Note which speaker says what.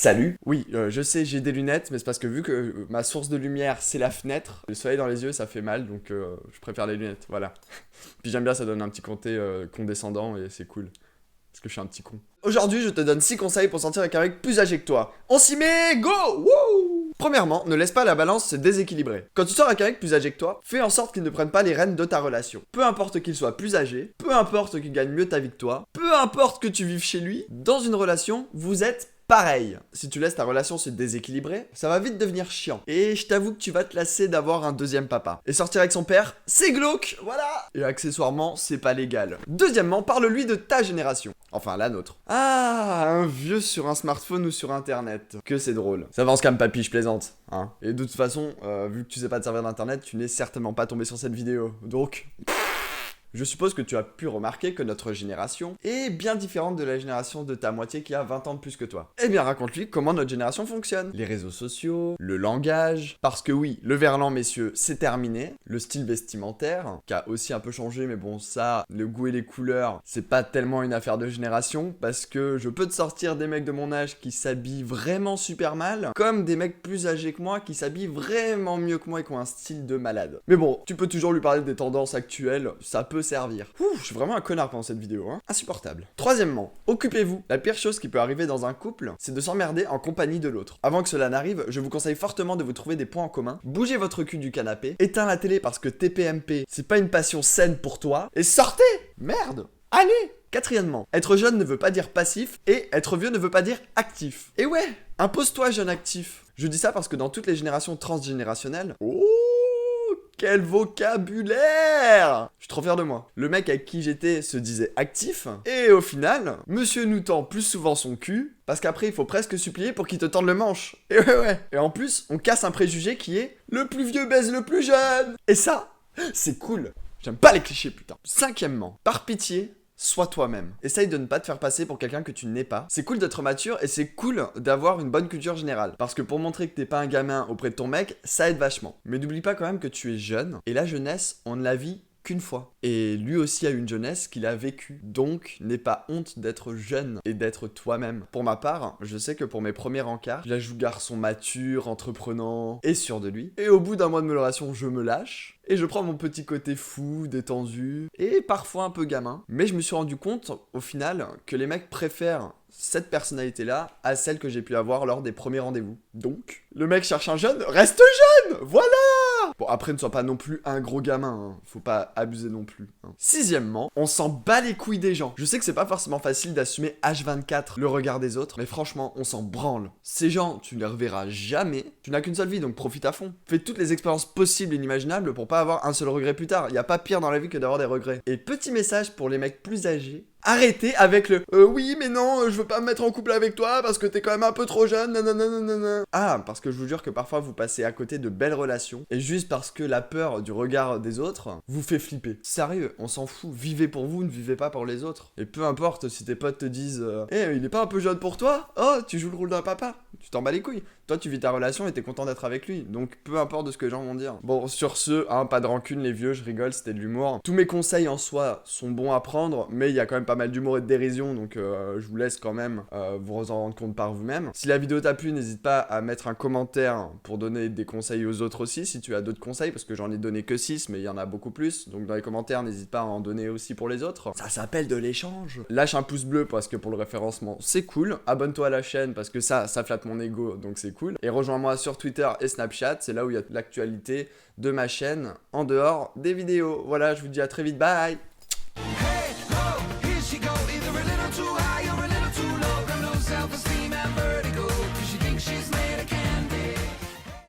Speaker 1: Salut. Oui, je sais, j'ai des lunettes, mais c'est parce que vu que ma source de lumière, c'est la fenêtre, le soleil dans les yeux, ça fait mal, donc je préfère les lunettes, voilà. Puis j'aime bien, ça donne un petit côté condescendant et c'est cool. Parce que je suis un petit con. Aujourd'hui, je te donne 6 conseils pour sortir avec un mec plus âgé que toi. On s'y met, go! Wouh! Premièrement, ne laisse pas la balance se déséquilibrer. Quand tu sors avec un mec plus âgé que toi, fais en sorte qu'il ne prenne pas les rênes de ta relation. Peu importe qu'il soit plus âgé, peu importe qu'il gagne mieux ta vie que toi, peu importe que tu vives chez lui, dans une relation, vous êtes pareil. Si tu laisses ta relation se déséquilibrer, ça va vite devenir chiant. Et je t'avoue que tu vas te lasser d'avoir un deuxième papa. Et sortir avec son père, c'est glauque, voilà. Et accessoirement, c'est pas légal. Deuxièmement, parle-lui de ta génération. Enfin, la nôtre. Ah, un vieux sur un smartphone ou sur internet. Que c'est drôle. Ça va, on se calme, papy, je plaisante. Hein. Et de toute façon, vu que tu sais pas te servir d'internet, tu n'es certainement pas tombé sur cette vidéo. Donc... Je suppose que tu as pu remarquer que notre génération est bien différente de la génération de ta moitié qui a 20 ans de plus que toi. Eh bien, raconte-lui comment notre génération fonctionne. Les réseaux sociaux, le langage. Parce que oui, le verlan, messieurs, c'est terminé. Le style vestimentaire, qui a aussi un peu changé, mais bon, ça, le goût et les couleurs, c'est pas tellement une affaire de génération. Parce que je peux te sortir des mecs de mon âge qui s'habillent vraiment super mal, comme des mecs plus âgés que moi qui s'habillent vraiment mieux que moi et qui ont un style de malade. Mais bon, tu peux toujours lui parler des tendances actuelles, ça peut servir. Ouh, je suis vraiment un connard pendant cette vidéo, hein. Insupportable. Troisièmement, occupez-vous. La pire chose qui peut arriver dans un couple, c'est de s'emmerder en compagnie de l'autre. Avant que cela n'arrive, je vous conseille fortement de vous trouver des points en commun. Bougez votre cul du canapé, éteins la télé parce que TPMP, c'est pas une passion saine pour toi, et sortez! Merde! Allez! Quatrièmement, être jeune ne veut pas dire passif, et être vieux ne veut pas dire actif. Et ouais, impose-toi jeune actif. Je dis ça parce que dans toutes les générations transgénérationnelles... Oh, quel vocabulaire! Je suis trop fier de moi. Le mec avec qui j'étais se disait actif, et au final, monsieur nous tend plus souvent son cul, parce qu'après il faut presque supplier pour qu'il te tende le manche. Et ouais. Et en plus, on casse un préjugé qui est le plus vieux baise le plus jeune. Et ça, c'est cool. J'aime pas les clichés, putain. Cinquièmement, par pitié, sois toi-même. Essaye de ne pas te faire passer pour quelqu'un que tu n'es pas. C'est cool d'être mature et c'est cool d'avoir une bonne culture générale. Parce que pour montrer que t'es pas un gamin auprès de ton mec, ça aide vachement. Mais n'oublie pas quand même que tu es jeune. Et la jeunesse, on ne la vit qu'une fois. Et lui aussi a une jeunesse qu'il a vécue. Donc, n'aie pas honte d'être jeune et d'être toi-même. Pour ma part, je sais que pour mes premiers rencarts, je la joue garçon mature, entreprenant et sûr de lui. Et au bout d'un mois de relation, je me lâche. Et je prends mon petit côté fou, détendu, et parfois un peu gamin. Mais je me suis rendu compte, au final, que les mecs préfèrent cette personnalité-là à celle que j'ai pu avoir lors des premiers rendez-vous. Donc, le mec cherche un jeune, reste jeune! Voilà! Bon, après, ne sois pas non plus un gros gamin, hein. Faut pas abuser non plus. Hein. Sixièmement, on s'en bat les couilles des gens. Je sais que c'est pas forcément facile d'assumer H24 le regard des autres, mais franchement, on s'en branle. Ces gens, tu ne les reverras jamais. Tu n'as qu'une seule vie, donc profite à fond. Fais toutes les expériences possibles et inimaginables pour pas avoir un seul regret plus tard. Y a pas pire dans la vie que d'avoir des regrets. Et petit message pour les mecs plus âgés. Arrêtez avec le oui mais non je veux pas me mettre en couple avec toi parce que t'es quand même un peu trop jeune nanana. Ah parce que je vous jure que parfois vous passez à côté de belles relations et juste parce que la peur du regard des autres vous fait flipper. Sérieux, on s'en fout, vivez pour vous, ne vivez pas pour les autres. Et peu importe si tes potes te disent il est pas un peu jeune pour toi? Oh tu joues le rôle d'un papa. Tu t'en bats les couilles. Toi tu vis ta relation et t'es content d'être avec lui. Donc peu importe de ce que les gens vont dire. Bon sur ce, hein, pas de rancune les vieux, je rigole, c'était de l'humour. Tous mes conseils en soi sont bons à prendre, mais il y a quand même pas mal d'humour et de dérision, donc je vous laisse quand même vous en rendre compte par vous-même. Si la vidéo t'a plu, n'hésite pas à mettre un commentaire pour donner des conseils aux autres aussi, si tu as d'autres conseils, parce que j'en ai donné que 6, mais il y en a beaucoup plus. Donc dans les commentaires, n'hésite pas à en donner aussi pour les autres. Ça s'appelle de l'échange. Lâche un pouce bleu parce que pour le référencement, c'est cool. Abonne-toi à la chaîne parce que ça flatte mon ego, donc c'est cool. Et rejoins-moi sur Twitter et Snapchat, c'est là où il y a l'actualité de ma chaîne en dehors des vidéos. Voilà, je vous dis à très vite, bye!